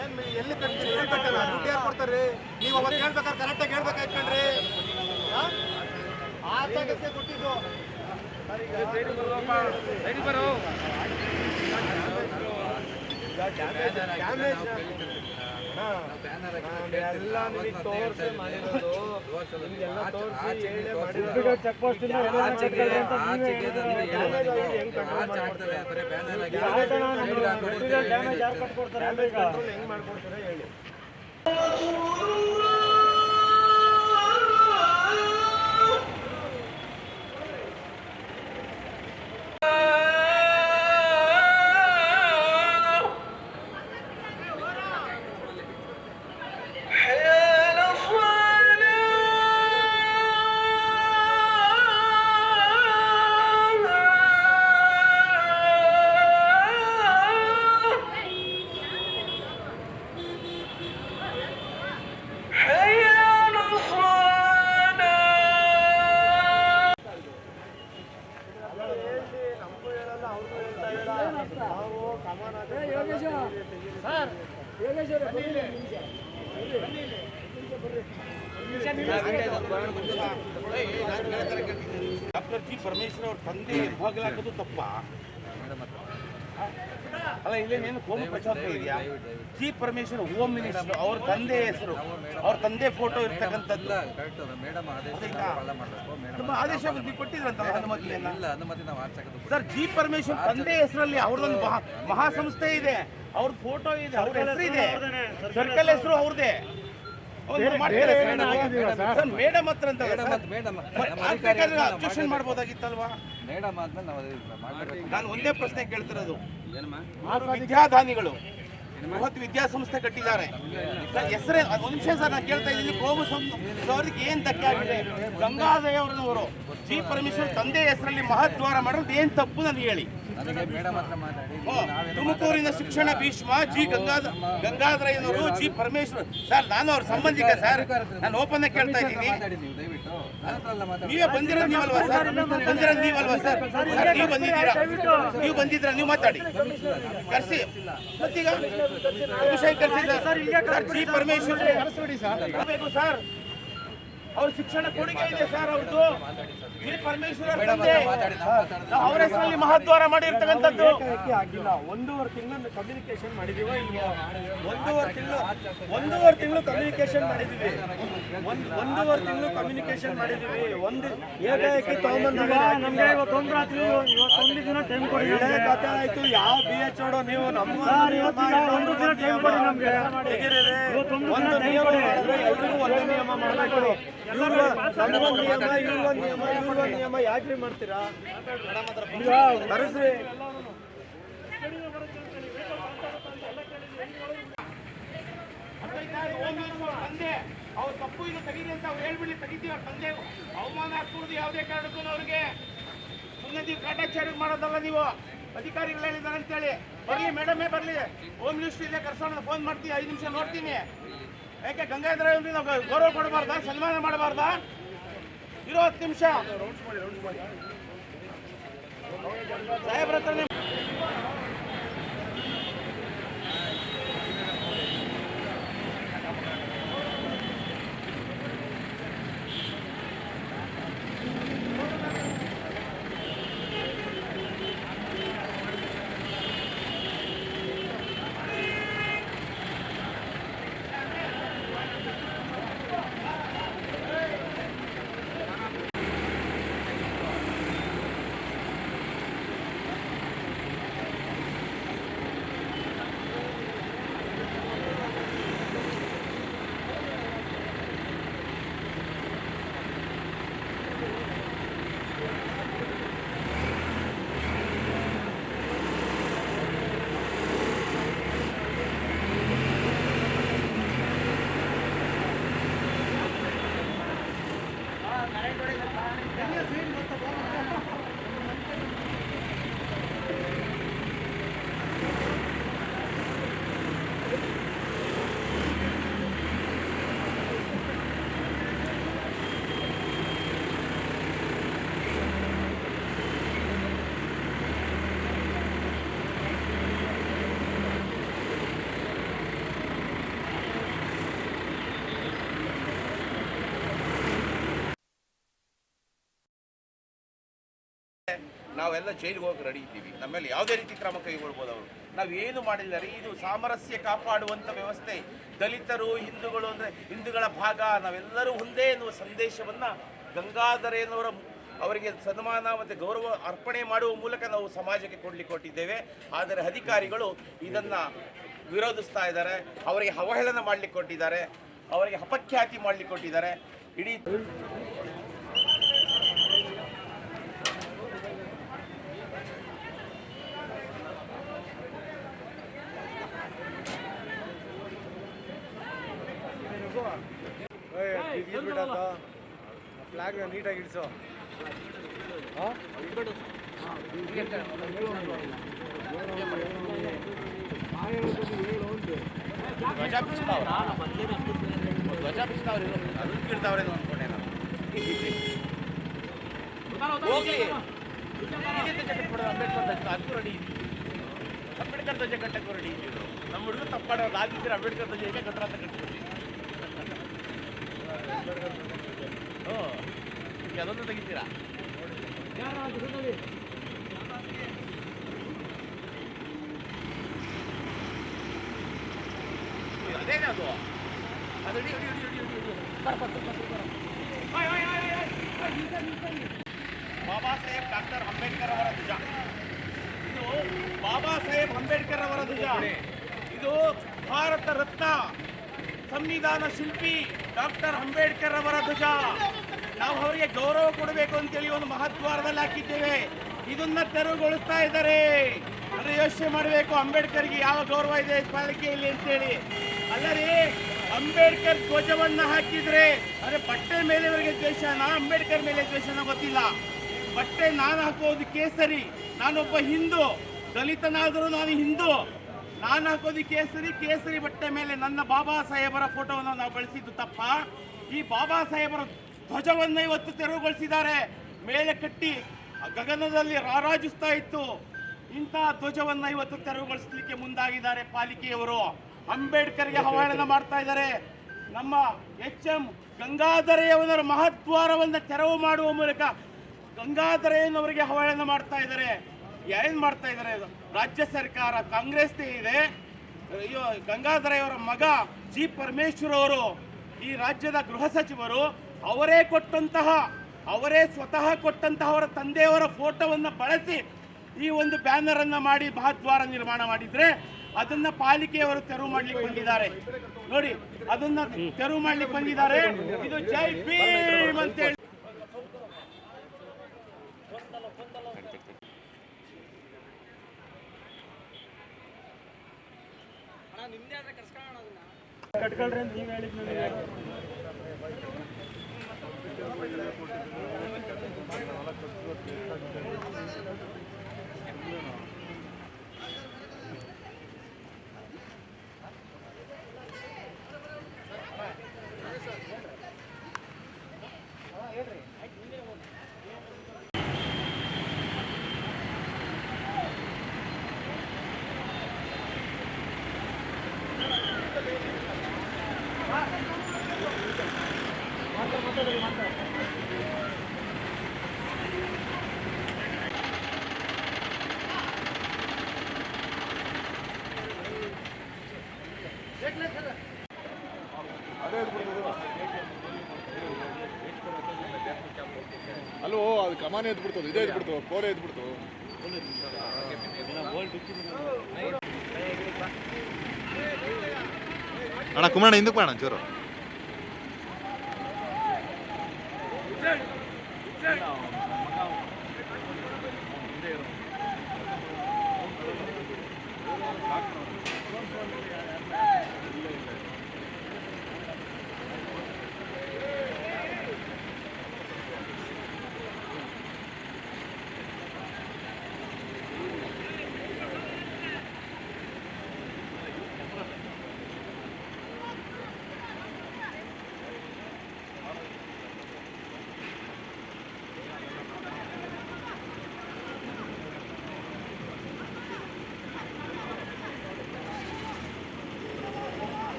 ಏನು ಎಲ್ಲಿ ಕಟ್ಟಲ್ಲ ದುಡ್ಡು ಯಾರು ಕೊಡ್ತಾರೆ? ನೀವು ಅವತ್ತು ಹೇಳ್ಬೇಕಾದ್ರೆ ಕರೆಕ್ಟಾಗಿ ಹೇಳ್ಬೇಕಾಯ್ತು ಕಣ್ರಿ. ಆ ಜಾಗಕ್ಕೆ ಕೊಟ್ಟಿದ್ದು ಎಲ್ಲ ನಿಮಗೆ ತೋರಿಸಿ ಮಾಡಿರೋದು, ನಿಮಗೆಲ್ಲ ತೋರಿಸಿ ಚೆಕ್ ಪೋಸ್ಟ್ ಹೆಂಗ್ ಮಾಡ್ಕೊಡ್ತಾರೆ ಹೇಳಿ. ಡಾಕ್ಟರ್ ಜಿ ಪರಮೇಶ್ವರ್ ಅವ್ರ ತಂದೆ ಬಾಗಿಲಾಕೋದು ತಪ್ಪ ಅಲ್ಲ? ಇಲ್ಲೇನೇನು ಕೋಮು ಪ್ರಚೋದನೆ ಇದೆಯಾ? ಜಿ ಪರಮೇಶ್ವರ್ ಹೋಮ್ ಮಿನಿಸ್ಟರ್, ಅವ್ರ ತಂದೆ ಹೆಸರು, ಅವ್ರ ತಂದೆ ಫೋಟೋ ಇರ್ತಕ್ಕಂಥದ್ದು ಆದೇಶ ಕೊಟ್ಟಿದ್ರಂತ ಅನುಮತಿಯನ್ನ. ಸರ್, ಜಿ ಪರಮೇಶ್ವರ್ ತಂದೆ ಹೆಸರಲ್ಲಿ ಅವ್ರದೊಂದು ಮಹಾಸಂಸ್ಥೆ ಇದೆ, ಅವ್ರ ಫೋಟೋ ಇದೆ, ಅವ್ರ ಹೆಸರು ಇದೆ, ಸರ್ಕಲ್ ಹೆಸರು ಅವ್ರದೇ. ಮೇಡಮ್ ಹತ್ರ ಅಬ್ಜೆಕ್ಷನ್ ಮಾಡ್ಬೋದಾಗಿತ್ತಲ್ವಾ? ನಾನು ಒಂದೇ ಪ್ರಶ್ನೆ ಕೇಳ್ತಿರೋದು, ವಿದ್ಯಾದಾನಿಗಳು ಬೃಹತ್ ವಿದ್ಯಾಸಂಸ್ಥೆ ಕಟ್ಟಿದ್ದಾರೆ, ಹೆಸರೇ ಒಂದು ನಿಮಿಷ ಸರ್ ನಾನು ಕೇಳ್ತಾ ಇದ್ದೀನಿ. ಕೋಮು ಅವ್ರಿಗೆ ಏನ್ ಧಕ್ಕೆ ಆಗಿದೆ? ಗಂಗಾಧರನವರು ಜಿ ಪರಮೇಶ್ವರ್ ತಂದೆ ಹೆಸರಲ್ಲಿ ಮಹದ್ವಾರ ಮಾಡೋದು ಏನ್ ತಪ್ಪು ನನಗೆ ಹೇಳಿ. ತುಮಕೂರಿನ ಶಿಕ್ಷಣ ಭೀಷ್ಮ ಜಿ ಗಂಗಾಧರಯ್ಯನವರು ಜಿ ಪರಮೇಶ್ವರ್ ಸರ್, ನಾನು ಅವ್ರ ಸಂಬಂಧಿಕ ಸರ್, ನಾನು ಓಪನ್ ಕೇಳ್ತಾ ಇದ್ದೀನಿ. ನೀವೇ ಬಂದಿರೋದು ನೀವಲ್ವಾ ಸರ್? ಬಂದಿರೋದು ನೀವಲ್ವಾ ಸರ್? ನೀವು ಬಂದಿದ್ದೀರಾ, ನೀವು ಮಾತಾಡಿ, ಕರ್ಸಿ ಮತ್ತೀಗ ವಿಷಯ ಕರ್ಸಿದ್ದಾರೆ ಸರ್. ಜಿ ಪರಮೇಶ್ವರ್ ಬೇಕು ಸರ್, ಅವ್ರ ಶಿಕ್ಷಣ ಕೊಡುಗೆ ಇದೆ ಸರ್ ಅವ್ರದ್ದು. ಜಿ ಪರಮೇಶ್ವರ್ ಅವ್ರ ಹೆಸರಲ್ಲಿ ಮಹದ್ವಾರ ಮಾಡಿರ್ತಕ್ಕಂಥದ್ದು ಆಗಿಲ್ಲ. 1.5 ತಿಂಗಳು ಕಮ್ಯುನಿಕೇಶನ್ ಮಾಡಿದೀವ, ಒಂದೂವರೆ ತಿಂಗಳು ಕಮ್ಯುನಿಕೇಶನ್ ಮಾಡಿದೀವಿ, 1.5 ತಿಂಗಳು ಕಮ್ಯುನಿಕೇಶನ್ ಮಾಡಿದೀವಿ. ಒಂದು ಏಕಾಏಕಿ ತಗೊಂಬಂದಾಗ ನಮ್ಗೆ ಇವತ್ತೊಂದು ರಾತ್ರಿ ಇವತ್ತೊಂದು ದಿನ ಟೈಮ್ ಕೊಡಿ. ಕಥೆ ಆಯ್ತು. ಯಾವ BHO ನೀವು ನಮ್ಮ ಒಂದು ದಿನ ಟೈಮ್ ಕೊಡಿ ನಮ್ಗೆ. ಒಂದು ನಿಯಮ ಎಲ್ರಿಗೂ ಒಂದೇ ನಿಯಮ ಮಾಡಬೇಕು. ನಿಯಮ ಯಾಕೆ ಮಾಡ್ತೀರಾ? ಕರೆಸ್ರಿ. ಅವ್ರ ತಪ್ಪು ಇದು ತೆಗೀರಿ ಅಂತ ಅವ್ರು ಹೇಳ್ಬಿಡಿ, ತೆಗಿತೀವಿ. ಅವ್ರ ತಂದೆ ಅವಮಾನ ಹಾಕುವುದು ಯಾವುದೇ ಕಾರಣಕ್ಕೂ ಅವ್ರಿಗೆ. ಸುಮ್ಮನೆ ನೀವು ಕಾಟಾಚಾರ ಮಾಡೋದಲ್ಲ, ನೀವು ಅಧಿಕಾರಿಗಳು ಹೇಳಿದ್ದಾರೆ ಅಂತೇಳಿ. ಬರಲಿ ಮೇಡಮೇ ಬರಲಿ, ಹೋಮ್ ಮಿನಿಸ್ಟ್ರಿ ಇಲ್ಲೇ ಕರ್ಸೋಣ, ಫೋನ್ ಮಾಡ್ತೀವಿ, 5 ನಿಮಿಷ ನೋಡ್ತೀನಿ. ಯಾಕೆ ಗಂಗಾಧರ ನಾವು ಗೌರವ ಕೊಡಬಾರ್ದಾ? ಸನ್ಮಾನ ಮಾಡಬಾರ್ದಾ? ಇರೋ 10 ನಿಮಿಷ ಸಾಹೇಬ್ರ ಹತ್ರ ನಾವೆಲ್ಲ ಜೈಲಿಗೆ ಹೋಗಿ ರೆಡಿ ಇದ್ದೀವಿ. ನಮ್ಮ ಮೇಲೆ ಯಾವುದೇ ರೀತಿ ಕ್ರಮ ಕೈಗೊಳ್ಬೋದು ಅವರು. ನಾವು ಏನು ಮಾಡಿಲ್ಲ ರೀ. ಇದು ಸಾಮರಸ್ಯ ಕಾಪಾಡುವಂಥ ವ್ಯವಸ್ಥೆ. ದಲಿತರು, ಹಿಂದೂಗಳು ಅಂದರೆ ಹಿಂದೂಗಳ ಭಾಗ, ನಾವೆಲ್ಲರೂ ಒಂದೇ ಎನ್ನುವ ಸಂದೇಶವನ್ನು ಗಂಗಾಧರೇನವರ ಅವರಿಗೆ ಸನ್ಮಾನ ಮತ್ತು ಗೌರವ ಅರ್ಪಣೆ ಮಾಡುವ ಮೂಲಕ ನಾವು ಸಮಾಜಕ್ಕೆ ಕೊಟ್ಟಿದ್ದೇವೆ. ಆದರೆ ಅಧಿಕಾರಿಗಳು ಇದನ್ನು ವಿರೋಧಿಸ್ತಾ ಇದ್ದಾರೆ. ಅವರಿಗೆ ಅವಹೇಳನ ಮಾಡಲಿಕ್ಕೆ ಕೊಟ್ಟಿದ್ದಾರೆ, ಅವರಿಗೆ ಅಪಖ್ಯಾತಿ ಮಾಡಲಿಕ್ಕೆ ಕೊಟ್ಟಿದ್ದಾರೆ. ಇಡೀ ಫ್ಲಾಗ್ ನೀಟಾಗಿ ಇಡಿಸೋ. ಧ್ವಜ ಬಿಚ್ತಾವ್ರೆ ಅದನ್ನು ಬಿಡ್ತಾವ್ರೆ ಅಂದ್ಕೊಂಡೆ ನಾನು. ಹೋಗ್ಲಿ ಅಂಬೇಡ್ಕರ್ ಧ್ವಜ ಕಟ್ಟಕ್ಕೆ ರೆಡಿ ಇದ್ದೀವಿ. ನಮ್ಮ ಹುಡುಗರು ತಪ್ಪು ಮಾಡೋದು ಆಗಿದ್ರೆ ಅಂಬೇಡ್ಕರ್ ಧ್ವಜ ಹೇಗೆ ಕಟ್ಟರ ಅಂತ ಕಟ್ಬಿಡ್ತೀವಿ. ಅದೊಂದು ತೆಗಿತೀರಾ? ಅದೇನೇ ಅದು ಬಾಬಾ ಸಾಹೇಬ್ ಡಾಕ್ಟರ್ ಅಂಬೇಡ್ಕರ್ ಅವರ ಧ್ವಜ. ಇದು ಬಾಬಾ ಸಾಹೇಬ್ ಅಂಬೇಡ್ಕರ್ ಅವರ ಧ್ವಜ. ಇದು ಭಾರತ ರತ್ನ ಸಂವಿಧಾನ ಶಿಲ್ಪಿ ಡಾಕ್ಟರ್ ಅಂಬೇಡ್ಕರ್ ಅವರ ಧ್ವಜ. ನಾವು ಅವರಿಗೆ ಗೌರವ ಕೊಡಬೇಕು ಅಂತೇಳಿ ಒಂದು ಮಹತ್ವಾರದಲ್ಲಿ ಹಾಕಿದ್ದೇವೆ. ಇದನ್ನ ತೆರವುಗೊಳಿಸ್ತಾ ಇದ್ದಾರೆ. ಅಂದ್ರೆ ಯೋಚನೆ ಮಾಡಬೇಕು, ಅಂಬೇಡ್ಕರ್ಗೆ ಯಾವ ಗೌರವ ಇದೆ ಪಾಲಿಕೆಯಲ್ಲಿ ಅಂತೇಳಿ. ಅಲ್ಲದೆ ಅಂಬೇಡ್ಕರ್ ಧ್ವಜವನ್ನ ಹಾಕಿದ್ರೆ ಅಂದ್ರೆ ಬಟ್ಟೆ ಮೇಲೆ ಇವರಿಗೆ ದ್ವೇಷನ, ಅಂಬೇಡ್ಕರ್ ಮೇಲೆ ದ್ವೇಷನ ಗೊತ್ತಿಲ್ಲ. ಬಟ್ಟೆ ನಾನು ಹಾಕೋದು ಕೇಸರಿ, ನಾನೊಬ್ಬ ಹಿಂದೂ, ದಲಿತನಾದರೂ ನಾನು ಹಿಂದೂ, ನಾನು ಹಾಕೋದು ಕೇಸರಿ ಬಟ್ಟೆ ಮೇಲೆ ನನ್ನ ಬಾಬಾ ಸಾಹೇಬರ ಫೋಟೋವನ್ನು ನಾವು ಬಳಸಿದ್ದು ತಪ್ಪ? ಈ ಬಾಬಾ ಸಾಹೇಬರ ಧ್ವಜವನ್ನು ಇವತ್ತು ತೆರವುಗೊಳಿಸಿದ್ದಾರೆ. ಮೇಲೆ ಕಟ್ಟಿ ಗಗನದಲ್ಲಿ ರಾರಾಜಿಸ್ತಾ ಇತ್ತು. ಇಂತಹ ಧ್ವಜವನ್ನು ಇವತ್ತು ತೆರವುಗೊಳಿಸಲಿಕ್ಕೆ ಮುಂದಾಗಿದ್ದಾರೆ ಪಾಲಿಕೆಯವರು. ಅಂಬೇಡ್ಕರ್ಗೆ ಅವಹೇಳನ ಮಾಡ್ತಾ ಇದ್ದಾರೆ. ನಮ್ಮ HM ಗಂಗಾಧರೇಯವರ ಮಹದ್ವಾರವನ್ನು ತೆರವು ಮಾಡುವ ಮೂಲಕ ಗಂಗಾಧರೇಯವರಿಗೆ ಅವಹೇಳನ ಮಾಡ್ತಾ ಇದ್ದಾರೆ. ಏನ್ ಮಾಡ್ತಾ ಇದ್ದಾರೆ? ರಾಜ್ಯ ಸರ್ಕಾರ ಕಾಂಗ್ರೆಸ್ದೇ ಇದೆ. ಅಯ್ಯೋ, ಗಂಗಾಧರೇಯವರ ಮಗ ಜಿ ಪರಮೇಶ್ವರ್ ಅವರು ಈ ರಾಜ್ಯದ ಗೃಹ ಸಚಿವರು. ಅವರೇ ಸ್ವತಃ ಕೊಟ್ಟಂತಹ ಅವರ ತಂದೆಯವರ ಫೋಟೋವನ್ನು ಬಳಸಿ ಈ ಒಂದು ಬ್ಯಾನರ್ ಅನ್ನ ಮಾಡಿ ಮಹದ್ವಾರ ನಿರ್ಮಾಣ ಮಾಡಿದ್ರೆ ಅದನ್ನ ಪಾಲಿಕೆಯವರು ತೆರವು ಮಾಡ್ಲಿಕ್ಕೆ ಬಂದಿದ್ದಾರೆ. ನೋಡಿ, ಅದನ್ನ ತೆರವು ಮಾಡ್ಲಿಕ್ಕೆ ಬಂದಿದ್ದಾರೆ. ಇದು ಜೈ ಭೀಮ್ ಅಂತ ಹೇಳಿ ಕಟ್ಕೊಳ್ರಿ ಅಂತ ನೀವು ಹೇಳಿದ್ ಅಲ್ಲೋ, ಅದು ಕಮಾನೆ ಎದ್ಬಿಡ್ತದೆ, ಇದೇ ಎದ್ಬಿಡ್ತು, ಕೋರೆ ಎದ್ಬಿಡ್ತು. ಅಣ್ಣ ಕುಮಾರಣ್ಣ ಹಿಂದಕ್ಕೆ ಬೇಡ ಚೂರು.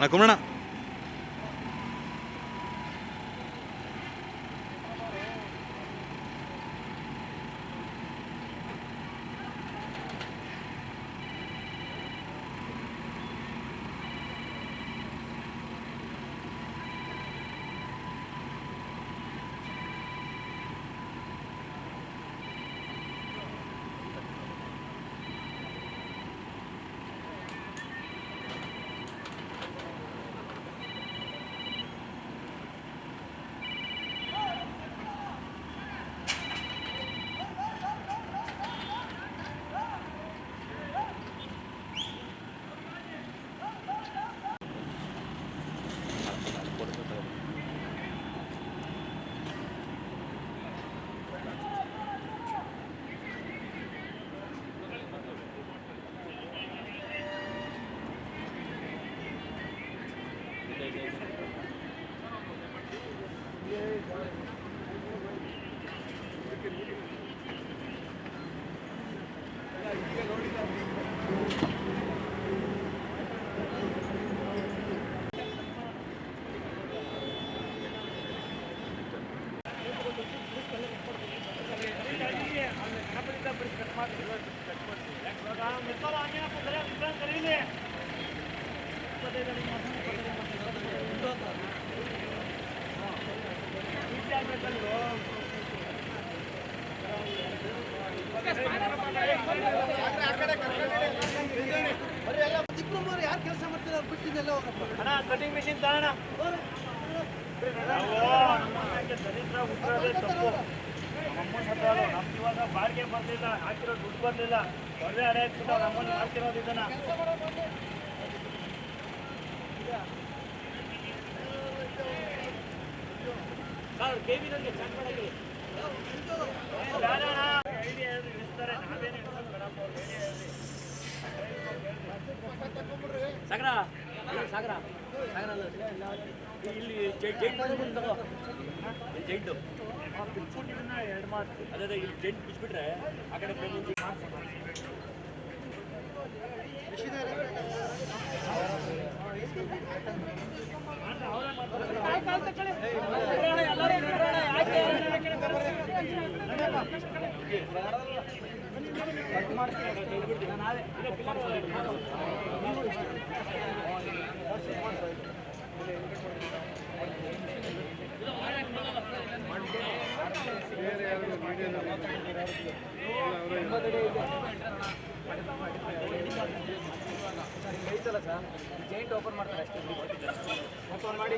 ಅಣ್ಣ ಕುಮರಣ್ಣ ಯಾರು ಕೆಲಸ ಮಾಡ್ತಾರೆ ಅವ್ರು ಬಿಟ್ಟಿದ್ದೆಲ್ಲ ಹೋಗಪ್ಪ ಕಟಿಂಗ್ ಮಿಷಿನ್ ತಗೋಣ ನಮ್ಗೆ ಇವಾಗ ಬಾಡಿಗೆ ಬರ್ಲಿಲ್ಲ, ಹಾಕಿರೋ ದುಡ್ಡು ಬರ್ಲಿಲ್ಲ, ಒಳ್ಳೆ ಹಣೆ ಹಾಕ್ಬಿಟ್ಟು ನಮ್ಮನ್ನು ಮಾಡ್ತಿರೋದು ಇದನ್ನ. ಕೇವಿನಲ್ಲಿ ಚೆಕ್ ಮಾಡಕ್ಕೆ ಐಡಿಯಾ ಇಳಿಸ್ತಾರೆ, ನಾವೇನು ಇಳಿಸೋದು ಬೇಡಪ್ಪ, ಅವ್ರು ಐಡಿಯಾ ಹೇಳಿ. ಸಾಗರ ಸಾಗರ ಸಾಗರ ಇಲ್ಲಿ ಜೈಂಟ್ ತಗೋ, ಜೈಂಟು ಬಿಚ್ಬಿಟ್ಟಿದ್ದನ್ನ 2 ಮಾರ್ಕ್ಸ್. ಅದೇ ಇಲ್ಲಿ ಜೈಂಟ್ ಬಿಚ್ಬಿಟ್ರೆ ಆ ಕಡೆ ಐತಲ್ಲ ಸರ್, ಜೈಂಟ್ ಓಪನ್ ಮಾಡ್ತಾರೆ ಅಷ್ಟೇ. ಓಪನ್ ಮಾಡಿ